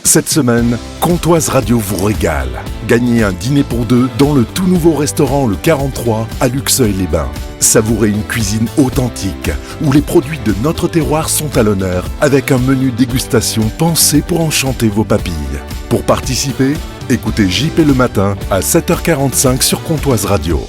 Cette semaine, Comptoise Radio vous régale. Gagnez un dîner pour deux dans le tout nouveau restaurant Le 43 à Luxeuil-les-Bains. Savourez une cuisine authentique où les produits de notre terroir sont à l'honneur avec un menu dégustation pensé pour enchanter vos papilles. Pour participer, écoutez JP le matin à 7h45 sur Comptoise Radio.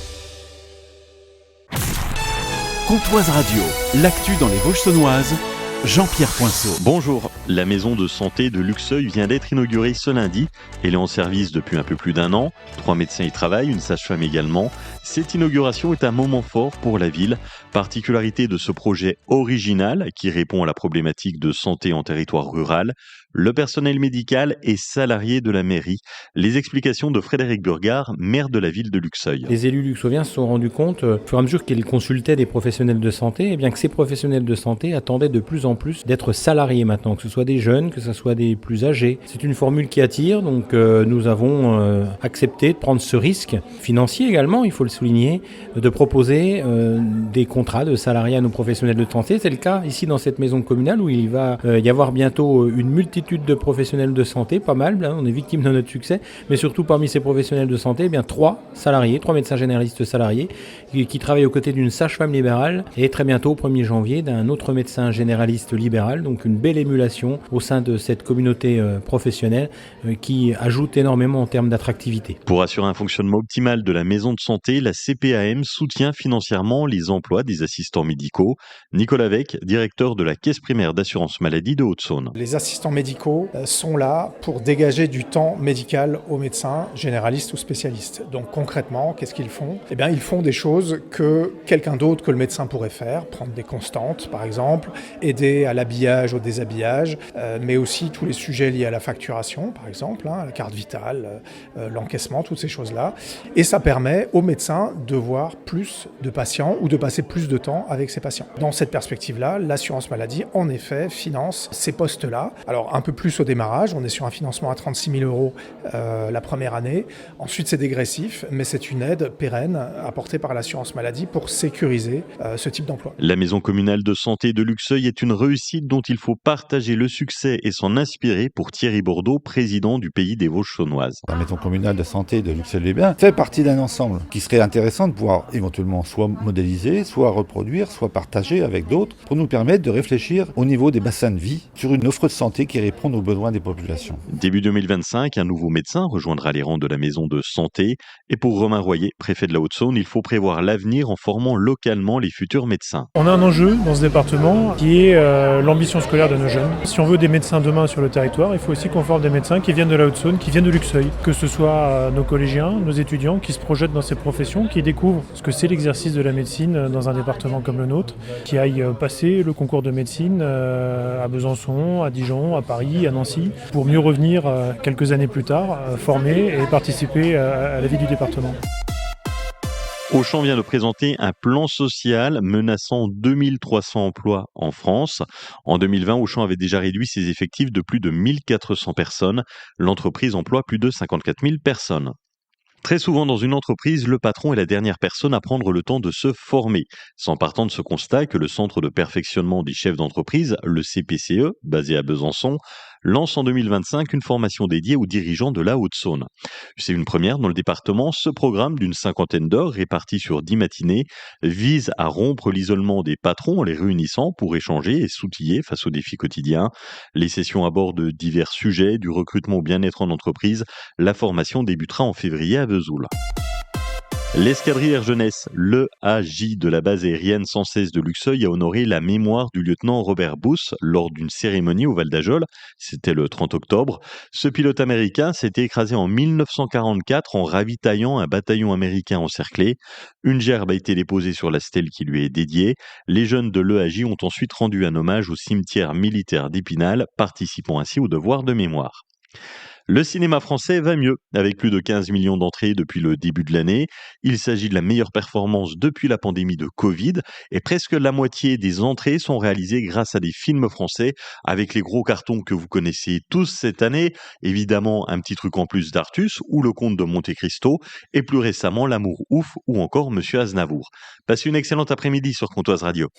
Comptoise Radio, l'actu dans les Vosges saunoises, Jean-Pierre Poinceau. Bonjour, la maison de santé de Luxeuil vient d'être inaugurée ce lundi. Elle est en service depuis un peu plus d'un an. 3 médecins y travaillent, une sage-femme également. Cette inauguration est un moment fort pour la ville. Particularité de ce projet original qui répond à la problématique de santé en territoire rural. Le personnel médical est salarié de la mairie. Les explications de Frédéric Burgard, maire de la ville de Luxeuil. Les élus luxeuviens se sont rendus compte, au fur et à mesure qu'ils consultaient des professionnels de santé, eh bien que ces professionnels de santé attendaient de plus en plus d'être salariés maintenant, que ce soit des jeunes, que ce soit des plus âgés. C'est une formule qui attire, donc nous avons accepté de prendre ce risque financier également, il faut le souligner, de proposer des contrats de salariés à nos professionnels de santé. C'est le cas ici dans cette maison communale où il va y avoir bientôt une multitude de professionnels de santé, pas mal, hein, on est victime de notre succès, mais surtout parmi ces professionnels de santé, eh bien 3 salariés, 3 médecins généralistes salariés qui travaillent aux côtés d'une sage-femme libérale et très bientôt au 1er janvier d'un autre médecin généraliste libéral, donc une belle émulation au sein de cette communauté professionnelle qui ajoute énormément en termes d'attractivité. Pour assurer un fonctionnement optimal de la maison de santé, la CPAM soutient financièrement les emplois des assistants médicaux. Nicolas Vec, directeur de la Caisse primaire d'assurance maladie de Haute-Saône. Les assistants médicaux sont là pour dégager du temps médical aux médecins généralistes ou spécialistes. Donc concrètement, qu'est-ce qu'ils font ? Eh bien, ils font des choses que quelqu'un d'autre que le médecin pourrait faire, prendre des constantes par exemple, aider à l'habillage, au déshabillage, mais aussi tous les sujets liés à la facturation par exemple, la carte vitale, l'encaissement, toutes ces choses-là. Et ça permet aux médecins de voir plus de patients ou de passer plus de temps avec ces patients. Dans cette perspective-là, l'assurance maladie, en effet, finance ces postes-là. Alors un peu plus au démarrage, on est sur un financement à 36 000 € la première année. Ensuite, c'est dégressif, mais c'est une aide pérenne apportée par l'assurance maladie pour sécuriser ce type d'emploi. La maison communale de santé de Luxeuil est une réussite dont il faut partager le succès et s'en inspirer pour Thierry Bourdeau, président du Pays des Vosges saunoises. La maison communale de santé de Luxeuil-les-Bains fait partie d'un ensemble qui serait intéressant de pouvoir éventuellement soit modéliser, soit reproduire, soit partager avec d'autres pour nous permettre de réfléchir au niveau des bassins de vie sur une offre de santé qui répond aux besoins des populations. Début 2025, un nouveau médecin rejoindra les rangs de la maison de santé. Et pour Romain Royer, préfet de la Haute-Saône, il faut prévoir l'avenir en formant localement les futurs médecins. On a un enjeu dans ce département qui est l'ambition scolaire de nos jeunes. Si on veut des médecins demain sur le territoire, il faut aussi qu'on forme des médecins qui viennent de la Haute-Saône, qui viennent de Luxeuil. Que ce soit nos collégiens, nos étudiants qui se projettent dans ces professions, qui découvrent ce que c'est l'exercice de la médecine dans un département comme le nôtre, qui aillent passer le concours de médecine à Besançon, à Dijon, à Paris, à Nancy, pour mieux revenir quelques années plus tard, formés et participer à la vie du département. Auchan vient de présenter un plan social menaçant 2300 emplois en France. En 2020, Auchan avait déjà réduit ses effectifs de plus de 1400 personnes. L'entreprise emploie plus de 54 000 personnes. Très souvent dans une entreprise, le patron est la dernière personne à prendre le temps de se former. Sans partant de ce constat que le Centre de perfectionnement des chefs d'entreprise, le CPCE, basé à Besançon, lance en 2025 une formation dédiée aux dirigeants de la Haute-Saône. C'est une première dans le département. Ce programme d'une 50aine d'heures réparties sur 10 matinées vise à rompre l'isolement des patrons en les réunissant pour échanger et s'outiller face aux défis quotidiens. Les sessions abordent divers sujets, du recrutement au bien-être en entreprise. La formation débutera en février à Vesoul. L'escadrille Air Jeunesse, l'EAJ de la base aérienne 116 de Luxeuil, a honoré la mémoire du lieutenant Robert Buss lors d'une cérémonie au Val d'Ajol. C'était le 30 octobre. Ce pilote américain s'était écrasé en 1944 en ravitaillant un bataillon américain encerclé. Une gerbe a été déposée sur la stèle qui lui est dédiée. Les jeunes de l'EAJ ont ensuite rendu un hommage au cimetière militaire d'Épinal, participant ainsi au devoir de mémoire. Le cinéma français va mieux, avec plus de 15 millions d'entrées depuis le début de l'année. Il s'agit de la meilleure performance depuis la pandémie de Covid, et presque la moitié des entrées sont réalisées grâce à des films français, avec les gros cartons que vous connaissez tous cette année. Évidemment, un petit truc en plus d'Artus, ou Le Comte de Monte-Cristo, et plus récemment L'Amour ouf, ou encore Monsieur Aznavour. Passez une excellente après-midi sur Comptoise Radio.